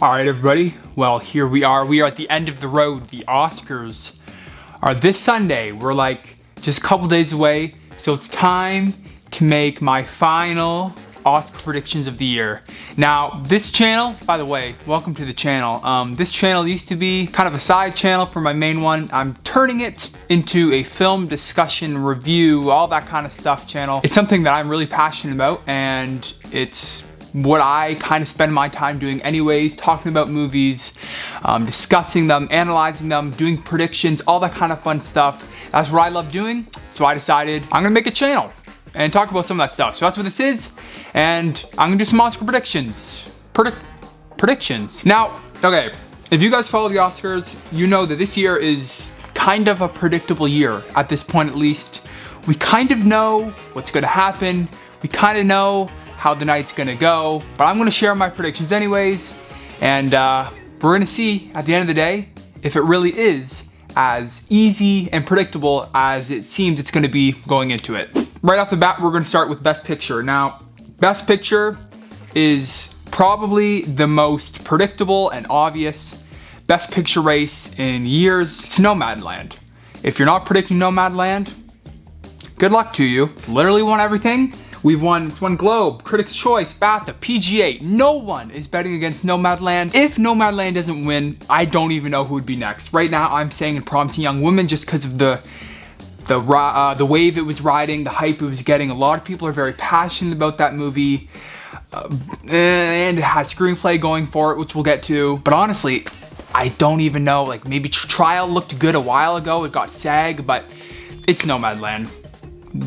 All right, everybody. Well, here we are. We are at the end of the road. The Oscars are this Sunday. We're like just a couple days away. So it's time to make my final Oscar predictions of the year. Now, this channel, by the way, welcome to the channel. This channel used to be kind of a side channel for my main one. I'm turning it into a film discussion, review, all that kind of stuff channel. It's something that I'm really passionate about, and it's what I kind of spend my time doing anyways, talking about movies, discussing them, analyzing them, doing predictions, all that kind of fun stuff. That's what I love doing, so I decided I'm gonna make a channel and talk about some of that stuff. So that's what this is, and I'm gonna do some Oscar predictions. Predictions. Now, okay, if you guys follow the Oscars, you know that this year is kind of a predictable year, at this point at least. We kind of know what's gonna happen, we kind of know how the night's gonna go, but I'm gonna share my predictions anyways, and we're gonna see at the end of the day if it really is as easy and predictable as it seems it's gonna be going into it. Right off the bat, we're gonna start with Best Picture. Now, Best Picture is probably the most predictable and obvious Best Picture race in years. It's Nomadland. If you're not predicting Nomadland, good luck to you. It's literally won everything. It's won Globe, Critics' Choice, BAFTA, PGA. No one is betting against Nomadland. If Nomadland doesn't win, I don't even know who would be next. Right now, I'm saying Promising Young Woman just because of the wave it was riding, the hype it was getting. A lot of people are very passionate about that movie. And it has Screenplay going for it, which we'll get to. But honestly, I don't even know. Like, maybe Trial looked good a while ago. It got SAG, but it's Nomadland.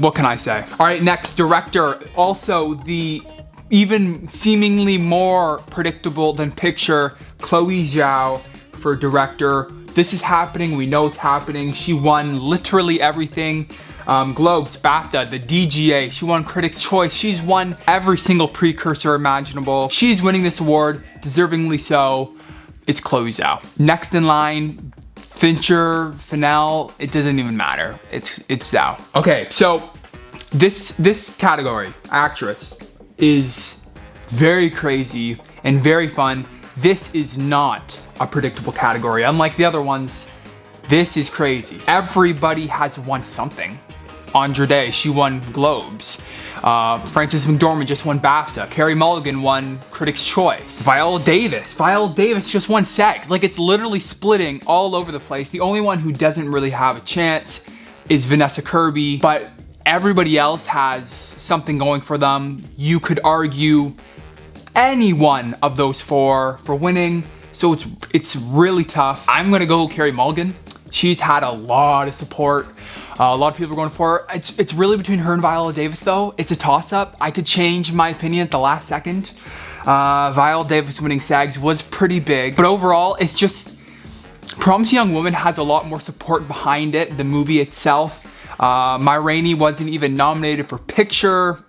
What can I say? All right, next, director. Also, the even seemingly more predictable than picture, Chloe Zhao for director. This is happening, we know it's happening. She won literally everything. Globes, BAFTA, the DGA, she won Critics' Choice. She's won every single precursor imaginable. She's winning this award, deservingly so. It's Chloe Zhao. Next in line, Fincher, Fennell, it doesn't even matter. It's Zhao. Okay, so this category, actress, is very crazy and very fun. This is not a predictable category. Unlike the other ones, this is crazy. Everybody has won something. Andra Day, she won Globes. Frances McDormand just won BAFTA. Carey Mulligan won Critics' Choice. Viola Davis just won SAG. Like, it's literally splitting all over the place. The only one who doesn't really have a chance is Vanessa Kirby, but everybody else has something going for them. You could argue any one of those four for winning, so it's really tough. I'm gonna go Carey Mulligan. She's had a lot of support. A lot of people are going for her. It's really between her and Viola Davis though. It's a toss-up. I could change my opinion at the last second. Viola Davis winning SAGs was pretty big, but overall it's just Promising Young Woman has a lot more support behind it, the movie itself. Ma Rainey wasn't even nominated for picture,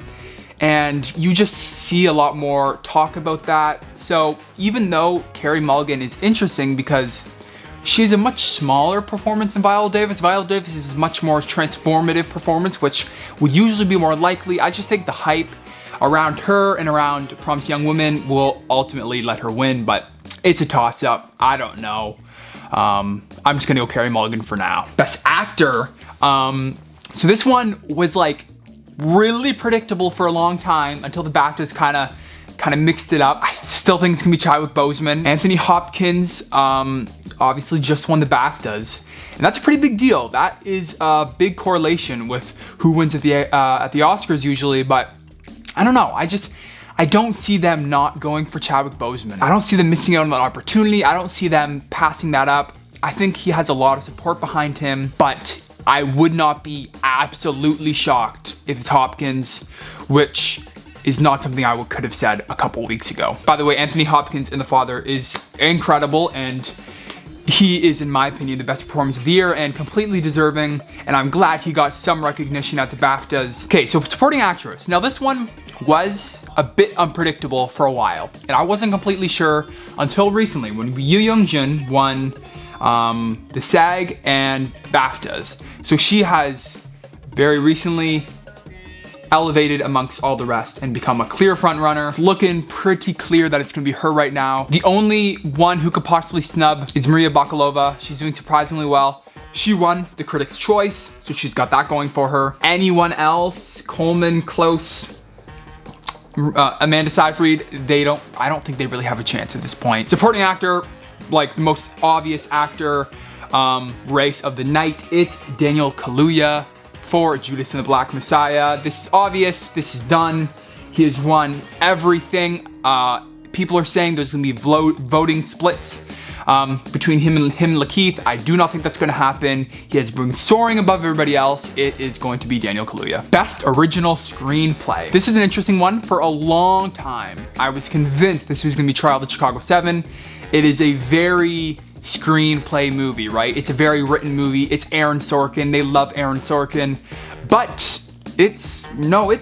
and you just see a lot more talk about that. So even though Carey Mulligan is interesting because she's a much smaller performance than Viola Davis. Viola Davis is much more transformative performance, which would usually be more likely. I just think the hype around her and around Promising Young Woman will ultimately let her win, but it's a toss-up. I don't know. I'm just gonna go Carey Mulligan for now. Best Actor. So this one was like really predictable for a long time until the BAFTAs kind of mixed it up. I still think it's gonna be Chadwick Boseman. Anthony Hopkins obviously just won the BAFTAs, and that's a pretty big deal. That is a big correlation with who wins at the Oscars usually, but I don't know. I don't see them not going for Chadwick Boseman. I don't see them missing out on that opportunity. I don't see them passing that up. I think he has a lot of support behind him, but I would not be absolutely shocked if it's Hopkins, which is not something I could have said a couple weeks ago. By the way, Anthony Hopkins in The Father is incredible, and he is, in my opinion, the best performance of the year and completely deserving, and I'm glad he got some recognition at the BAFTAs. Okay, so supporting actress. Now this one was a bit unpredictable for a while, and I wasn't completely sure until recently when Yoo Young-jun won the SAG and BAFTAs. So she has very recently elevated amongst all the rest and become a clear front runner. It's looking pretty clear that it's gonna be her right now. The only one who could possibly snub is Maria Bakalova. She's doing surprisingly well. She won the Critics' Choice, so she's got that going for her. Anyone else? Coleman, Close, Amanda Seyfried, I don't think they really have a chance at this point. Supporting actor, like the most obvious actor race of the night, it's Daniel Kaluuya for Judas and the Black Messiah. This is obvious, this is done. He has won everything. People are saying there's gonna be voting splits between him and Lakeith. I do not think that's gonna happen. He has been soaring above everybody else. It is going to be Daniel Kaluuya. Best Original Screenplay. This is an interesting one. For a long time, I was convinced this was gonna be Trial of the Chicago 7. It is a very screenplay movie, right? It's a very written movie. It's Aaron Sorkin. They love Aaron Sorkin. But it's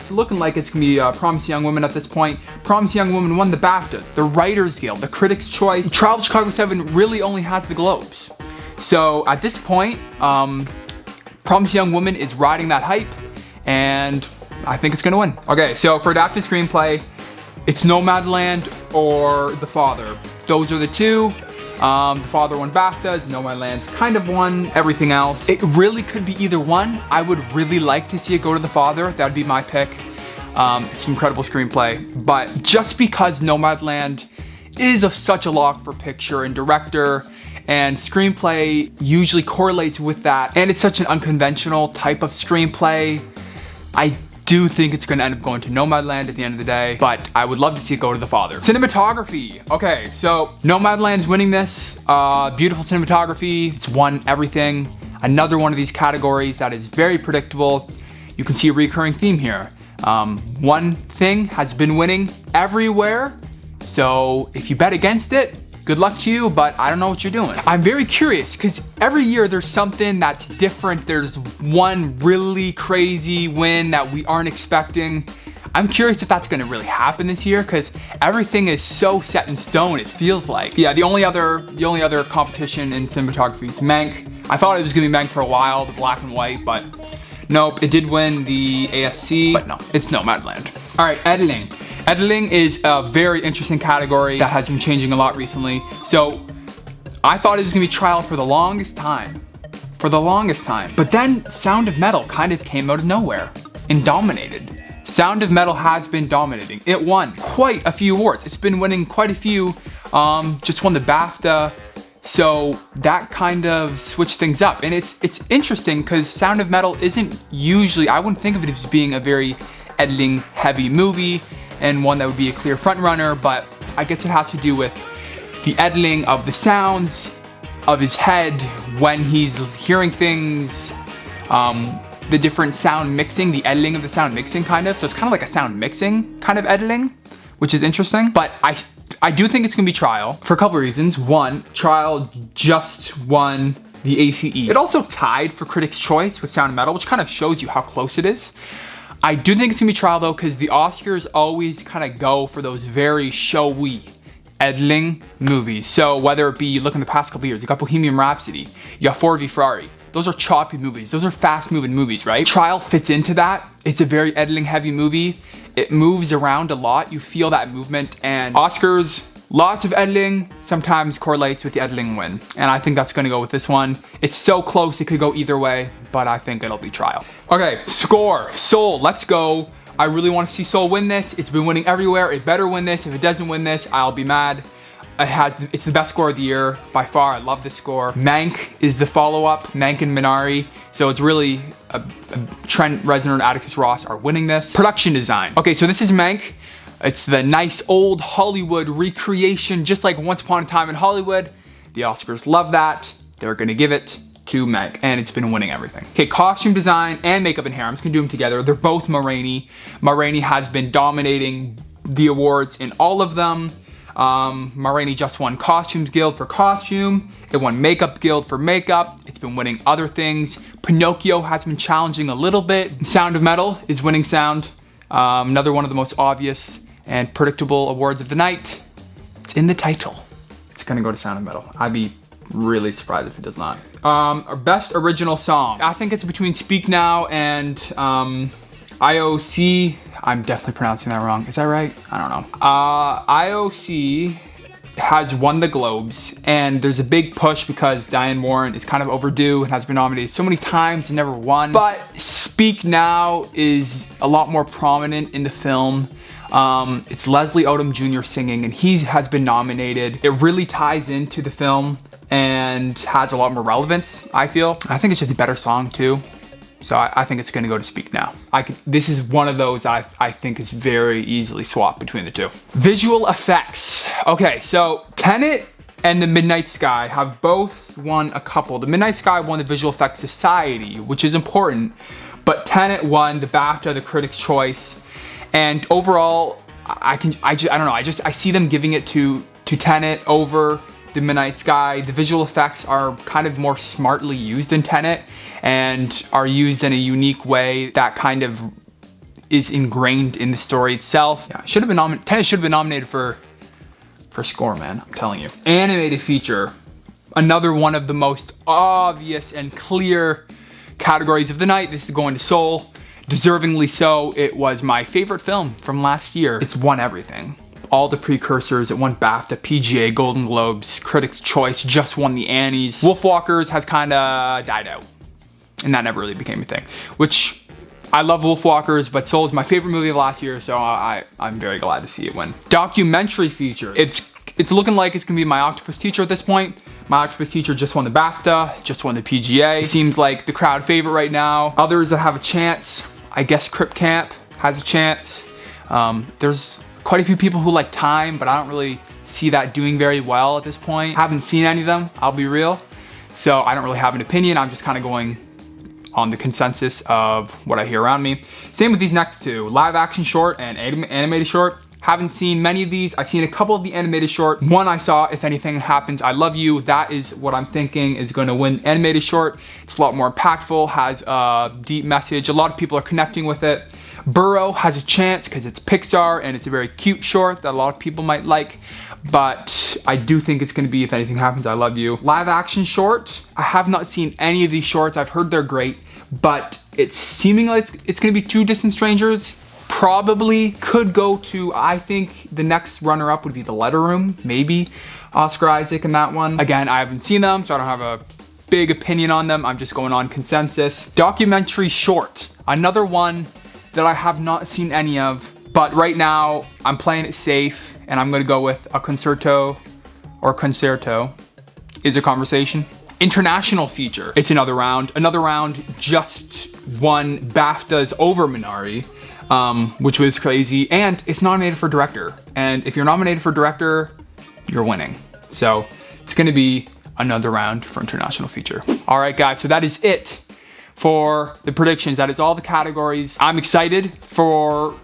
looking like it's gonna be Promising Young Woman at this point. Promising Young Woman won the BAFTAs, the Writers Guild, the Critics' Choice. Trial of Chicago 7 really only has the Globes. So at this point, Promising Young Woman is riding that hype, and I think it's gonna win. Okay, so for adapted screenplay, it's Nomadland or The Father. Those are the two. The Father won BAFTAs, Nomadland's kind of won everything else. It really could be either one. I would really like to see it go to The Father. That would be my pick. It's an incredible screenplay. But just because Nomadland is such a lock for picture and director, and screenplay usually correlates with that, and it's such an unconventional type of screenplay, I do think it's gonna end up going to Nomadland at the end of the day, but I would love to see it go to The Father. Cinematography. Okay, so Nomadland's winning this. Beautiful cinematography. It's won everything. Another one of these categories that is very predictable. You can see a recurring theme here. One thing has been winning everywhere, so if you bet against it, good luck to you, but I don't know what you're doing. I'm very curious because every year there's something that's different. There's one really crazy win that we aren't expecting. I'm curious if that's gonna really happen this year because everything is so set in stone, it feels like. Yeah, the only other competition in cinematography is Mank. I thought it was gonna be Mank for a while, the black and white, but nope, it did win the ASC, but no, it's Nomadland. All right, editing. Editing is a very interesting category that has been changing a lot recently. So I thought it was gonna be Trial for the longest time. But then Sound of Metal kind of came out of nowhere and dominated. Sound of Metal has been dominating. It won quite a few awards. It's been winning quite a few, just won the BAFTA. So that kind of switched things up. And it's interesting because Sound of Metal isn't usually, I wouldn't think of it as being a very editing heavy movie and one that would be a clear front runner, but I guess it has to do with the editing of the sounds of his head when he's hearing things, the different sound mixing, the editing of the sound mixing kind of. So it's kind of like a sound mixing kind of editing, which is interesting. But I do think it's gonna be Trial for a couple of reasons. One, Trial just won the ACE. It also tied for Critics' Choice with Sound of Metal, which kind of shows you how close it is. I do think it's gonna be Trial though, because the Oscars always kind of go for those very showy editing movies. So whether it be, you look in the past couple years, you got Bohemian Rhapsody, you got Ford v Ferrari. Those are choppy movies. Those are fast moving movies, right? Trial fits into that. It's a very editing heavy movie. It moves around a lot. You feel that movement, and Oscars, lots of editing sometimes correlates with the editing win. And I think that's gonna go with this one. It's so close, it could go either way, but I think it'll be Trial. Okay, score, Soul, let's go. I really wanna see Soul win this. It's been winning everywhere. It better win this. If it doesn't win this, I'll be mad. It's the best score of the year by far. I love this score. Mank is the follow-up, Mank and Minari. So it's really Trent Reznor and Atticus Ross are winning this. Production design. Okay, so this is Mank. It's the nice old Hollywood recreation, just like Once Upon a Time in Hollywood. The Oscars love that. They're gonna give it to Mank, and it's been winning everything. Okay, costume design and makeup and hair. I'm just gonna do them together. They're both Ma Rainey. Ma Rainey has been dominating the awards in all of them. Ma Rainey just won Costumes Guild for costume. It won Makeup Guild for makeup. It's been winning other things. Pinocchio has been challenging a little bit. Sound of Metal is winning sound. Another one of the most obvious and predictable awards of the night. It's in the title. It's gonna go to Sound of Metal. I'd be really surprised if it does not. Our best original song. I think it's between Speak Now and IOC, I'm definitely pronouncing that wrong. Is that right? I don't know. IOC has won the Globes, and there's a big push because Diane Warren is kind of overdue and has been nominated so many times and never won. But Speak Now is a lot more prominent in the film. It's Leslie Odom Jr. singing, and he has been nominated. It really ties into the film and has a lot more relevance, I feel. I think it's just a better song too. So I think it's gonna go to Speak Now. This is one of those I think is very easily swapped between the two. Visual effects. Okay, so Tenet and The Midnight Sky have both won a couple. The Midnight Sky won the Visual Effects Society, which is important, but Tenet won the BAFTA, the Critics' Choice. And overall, I don't know, I see them giving it to Tenet over The Midnight Sky. The visual effects are kind of more smartly used in Tenet and are used in a unique way that kind of is ingrained in the story itself. Yeah, Tenet should have been nominated for score, man, I'm telling you. Animated feature, another one of the most obvious and clear categories of the night. This is going to Soul. Deservingly so. It was my favorite film from last year. It's won everything. All the precursors, it won BAFTA, PGA, Golden Globes, Critics' Choice, just won the Annies. Wolfwalkers has kinda died out, and that never really became a thing. Which, I love Wolfwalkers, but Soul is my favorite movie of last year, so I'm very glad to see it win. Documentary feature. It's looking like it's gonna be My Octopus Teacher at this point. My Octopus Teacher just won the BAFTA, just won the PGA. It seems like the crowd favorite right now. Others that have a chance, I guess Crip Camp has a chance. There's quite a few people who like Time, but I don't really see that doing very well at this point. Haven't seen any of them, I'll be real. So I don't really have an opinion. I'm just kind of going on the consensus of what I hear around me. Same with these next two, live action short and animated short. Haven't seen many of these. I've seen a couple of the animated short. One I saw, If Anything Happens, I Love You. That is what I'm thinking is gonna win animated short. It's a lot more impactful, has a deep message. A lot of people are connecting with it. Burrow has a chance because it's Pixar and it's a very cute short that a lot of people might like. But I do think it's gonna be If Anything Happens, I Love You. Live action short, I have not seen any of these shorts. I've heard they're great, but it's seeming like it's gonna be Two Distant Strangers. Probably could go to, I think the next runner-up would be The Letter Room, maybe Oscar Isaac in that one. Again, I haven't seen them, so I don't have a big opinion on them. I'm just going on consensus. Documentary short, another one that I have not seen any of, but right now I'm playing it safe and I'm gonna go with A Concerto is a Conversation. International feature, it's Another Round. Another Round just won BAFTA's over Minari. Which was crazy, and it's nominated for director. And if you're nominated for director, you're winning. So it's gonna be Another Round for international feature. All right, guys, so that is it for the predictions. That is all the categories. I'm excited for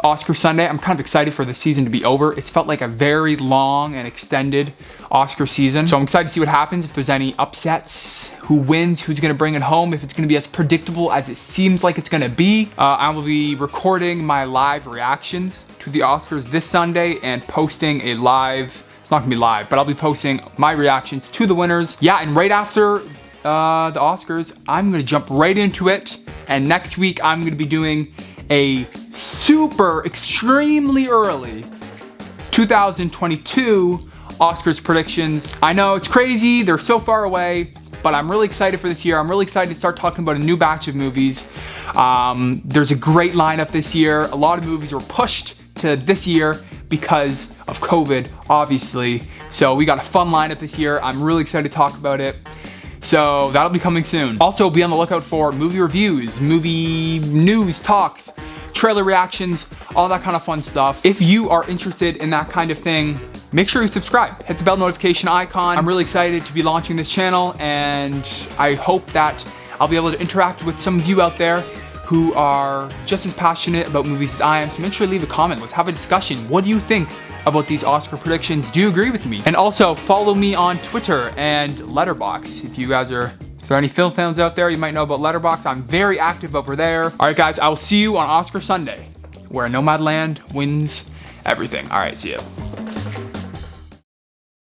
Oscar Sunday. I'm kind of excited for the season to be over. It's felt like a very long and extended Oscar season. So I'm excited to see what happens, if there's any upsets, who wins, who's gonna bring it home, if it's gonna be as predictable as it seems like it's gonna be. I will be recording my live reactions to the Oscars this Sunday and posting a live, it's not gonna be live, but I'll be posting my reactions to the winners. Yeah, and right after the Oscars, I'm gonna jump right into it. And next week, I'm gonna be doing a super, extremely early 2022 Oscars predictions. I know it's crazy, they're so far away, but I'm really excited for this year. I'm really excited to start talking about a new batch of movies. There's a great lineup this year. A lot of movies were pushed to this year because of COVID, obviously. So we got a fun lineup this year. I'm really excited to talk about it. So that'll be coming soon. Also, be on the lookout for movie reviews, movie news, talks, trailer reactions, all that kind of fun stuff. If you are interested in that kind of thing, make sure you subscribe. Hit the bell notification icon. I'm really excited to be launching this channel, and I hope that I'll be able to interact with some of you out there who are just as passionate about movies as I am. So make sure to leave a comment. Let's have a discussion. What do you think about these Oscar predictions? Do you agree with me? And also follow me on Twitter and Letterboxd. If there are any film fans out there, you might know about Letterboxd. I'm very active over there. All right, guys, I will see you on Oscar Sunday, where Nomadland wins everything. All right, see ya.